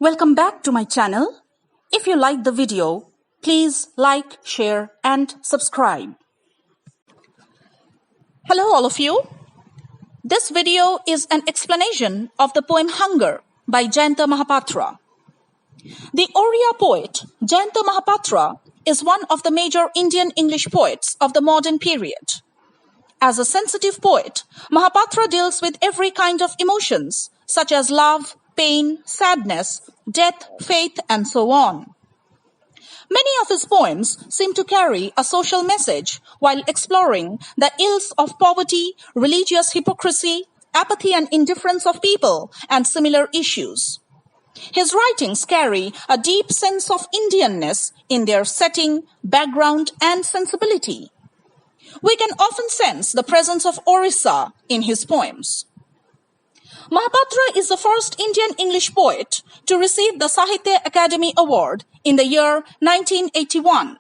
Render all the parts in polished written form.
Welcome back to my channel. If you like the video, please like, share and subscribe. Hello all of you. This video is an explanation of the poem Hunger by Jayanta Mahapatra. The Oriya poet Jayanta Mahapatra is one of the major Indian English poets of the modern period. As a sensitive poet, Mahapatra deals with every kind of emotions such as love, pain, sadness, death, faith, and so on. Many of his poems seem to carry a social message while exploring the ills of poverty, religious hypocrisy, apathy and indifference of people, and similar issues. His writings carry a deep sense of Indianness in their setting, background, and sensibility. We can often sense the presence of Orissa in his poems. Mahapatra is the first Indian English poet to receive the Sahitya Academy Award in the year 1981.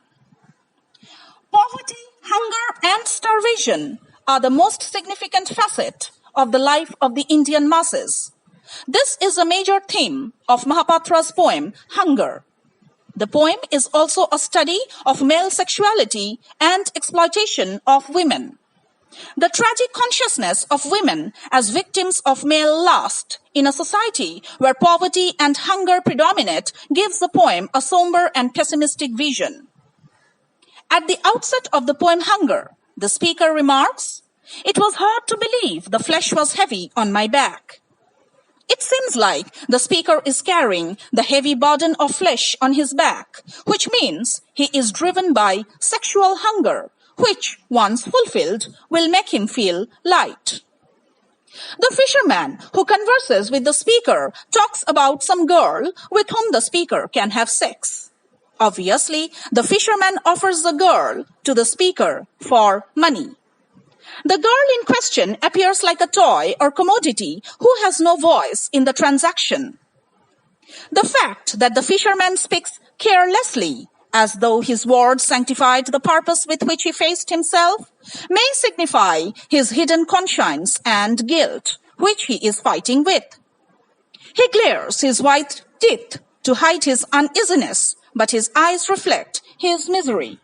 Poverty, hunger, and starvation are the most significant facet of the life of the Indian masses. This is a major theme of Mahapatra's poem, Hunger. The poem is also a study of male sexuality and exploitation of women. The tragic consciousness of women as victims of male lust in a society where poverty and hunger predominate gives the poem a somber and pessimistic vision. At the outset of the poem Hunger, the speaker remarks, "It was hard to believe the flesh was heavy on my back." It seems like the speaker is carrying the heavy burden of flesh on his back, which means he is driven by sexual hunger, which, once fulfilled, will make him feel light. The fisherman who converses with the speaker talks about some girl with whom the speaker can have sex. Obviously, the fisherman offers the girl to the speaker for money. The girl in question appears like a toy or commodity who has no voice in the transaction. The fact that the fisherman speaks carelessly, as though his words sanctified the purpose with which he faced himself, may signify his hidden conscience and guilt, which he is fighting with. He glares his white teeth to hide his uneasiness, but his eyes reflect his misery.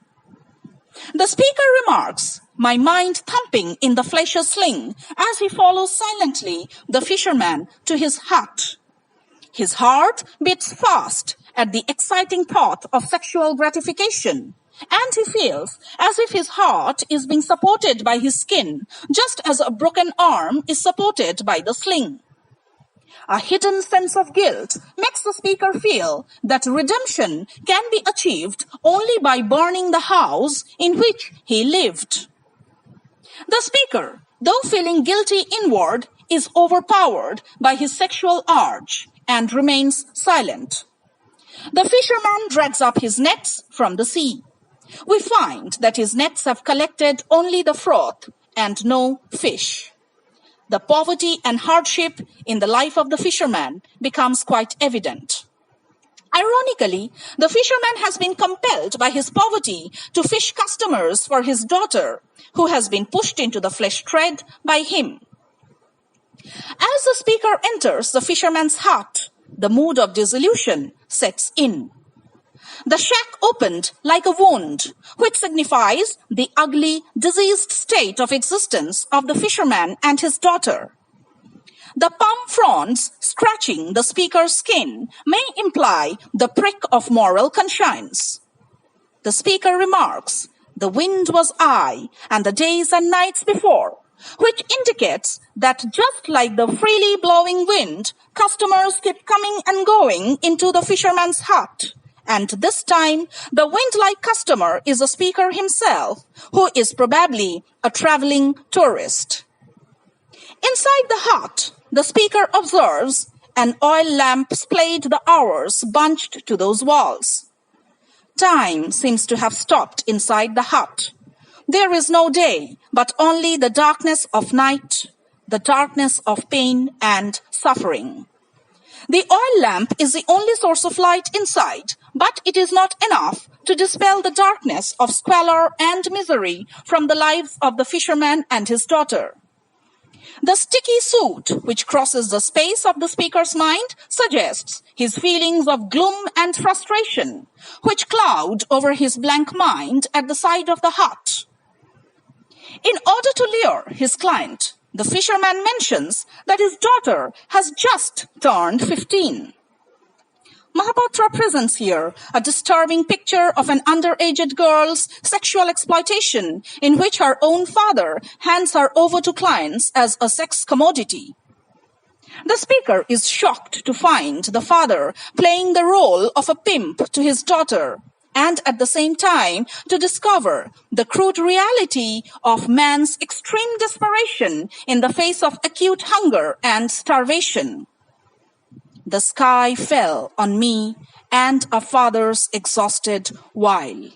The speaker remarks, "My mind thumping in the flesh's sling," as he follows silently the fisherman to his hut. His heart beats fast at the exciting thought of sexual gratification, and he feels as if his heart is being supported by his skin, just as a broken arm is supported by the sling. A hidden sense of guilt makes the speaker feel that redemption can be achieved only by burning the house in which he lived. The speaker, though feeling guilty inward, is overpowered by his sexual urge and remains silent. The fisherman drags up his nets from the sea. We find that his nets have collected only the froth and no fish. The poverty and hardship in the life of the fisherman becomes quite evident. Ironically, the fisherman has been compelled by his poverty to fish customers for his daughter, who has been pushed into the flesh trade by him. As the speaker enters the fisherman's hut, the mood of disillusion sets in. The shack opened like a wound, which signifies the ugly, diseased state of existence of the fisherman and his daughter. The palm fronds scratching the speaker's skin may imply the prick of moral conscience. The speaker remarks, "The wind was I, and the days and nights before," which indicates that just like the freely blowing wind, customers keep coming and going into the fisherman's hut. And this time, the wind-like customer is the speaker himself, who is probably a traveling tourist. Inside the hut, the speaker observes an oil lamp splayed the hours bunched to those walls. Time seems to have stopped inside the hut. There is no day, but only the darkness of night, the darkness of pain and suffering. The oil lamp is the only source of light inside, but it is not enough to dispel the darkness of squalor and misery from the lives of the fisherman and his daughter. The sticky suit, which crosses the space of the speaker's mind, suggests his feelings of gloom and frustration, which cloud over his blank mind at the sight of the hut. In order to lure his client, the fisherman mentions that his daughter has just turned 15. Mahapatra presents here a disturbing picture of an underage girl's sexual exploitation in which her own father hands her over to clients as a sex commodity. The speaker is shocked to find the father playing the role of a pimp to his daughter, and at the same time to discover the crude reality of man's extreme desperation in the face of acute hunger and starvation. The sky fell on me and a father's exhausted while.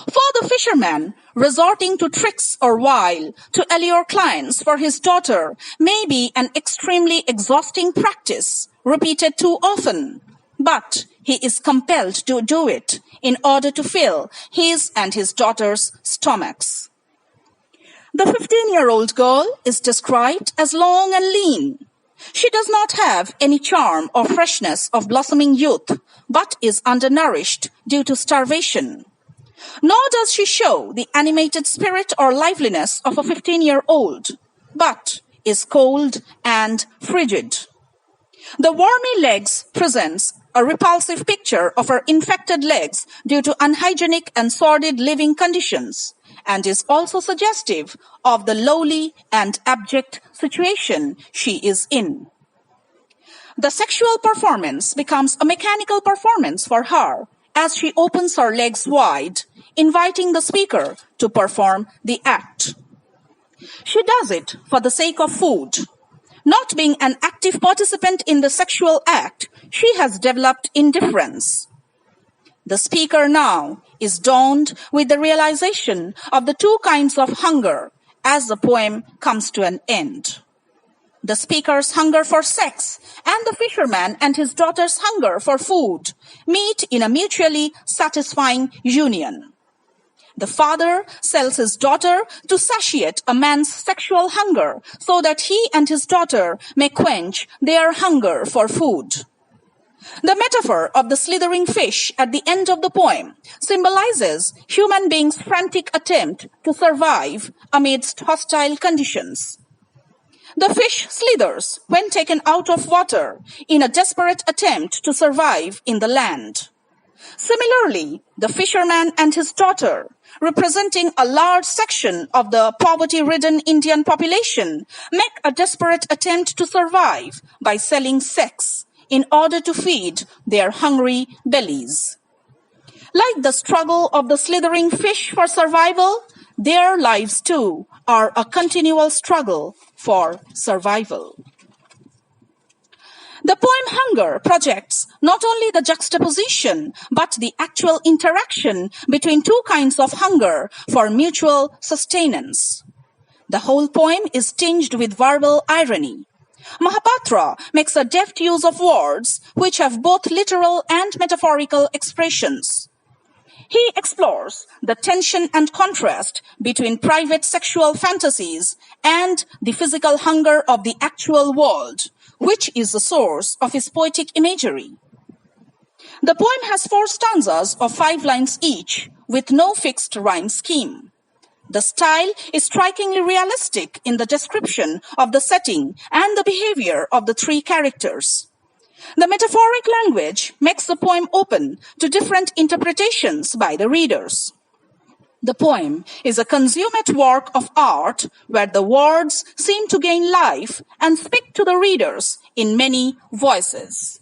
For the fisherman, resorting to tricks or wile to allure clients for his daughter may be an extremely exhausting practice, repeated too often, but he is compelled to do it in order to fill his and his daughter's stomachs. The 15-year-old girl is described as long and lean. She does not have any charm or freshness of blossoming youth, but is undernourished due to starvation. Nor does she show the animated spirit or liveliness of a 15-year-old, but is cold and frigid. The wormy legs presents a repulsive picture of her infected legs due to unhygienic and sordid living conditions, and is also suggestive of the lowly and abject situation she is in. The sexual performance becomes a mechanical performance for her as she opens her legs wide, inviting the speaker to perform the act. She does it for the sake of food. Not being an active participant in the sexual act, she has developed indifference. The speaker now is dawned with the realization of the two kinds of hunger as the poem comes to an end. The speaker's hunger for sex and the fisherman and his daughter's hunger for food meet in a mutually satisfying union. The father sells his daughter to satiate a man's sexual hunger so that he and his daughter may quench their hunger for food. The metaphor of the slithering fish at the end of the poem symbolizes human beings' frantic attempt to survive amidst hostile conditions. The fish slithers when taken out of water in a desperate attempt to survive in the land. Similarly, the fisherman and his daughter, representing a large section of the poverty-ridden Indian population, make a desperate attempt to survive by selling sex in order to feed their hungry bellies. Like the struggle of the slithering fish for survival, their lives too are a continual struggle for survival. The poem Hunger projects not only the juxtaposition, but the actual interaction between two kinds of hunger for mutual sustenance. The whole poem is tinged with verbal irony. Mahapatra makes a deft use of words which have both literal and metaphorical expressions. He explores the tension and contrast between private sexual fantasies and the physical hunger of the actual world, which is the source of his poetic imagery. The poem has 4 stanzas of 5 lines each, with no fixed rhyme scheme. The style is strikingly realistic in the description of the setting and the behavior of the 3 characters. The metaphoric language makes the poem open to different interpretations by the readers. The poem is a consummate work of art where the words seem to gain life and speak to the readers in many voices.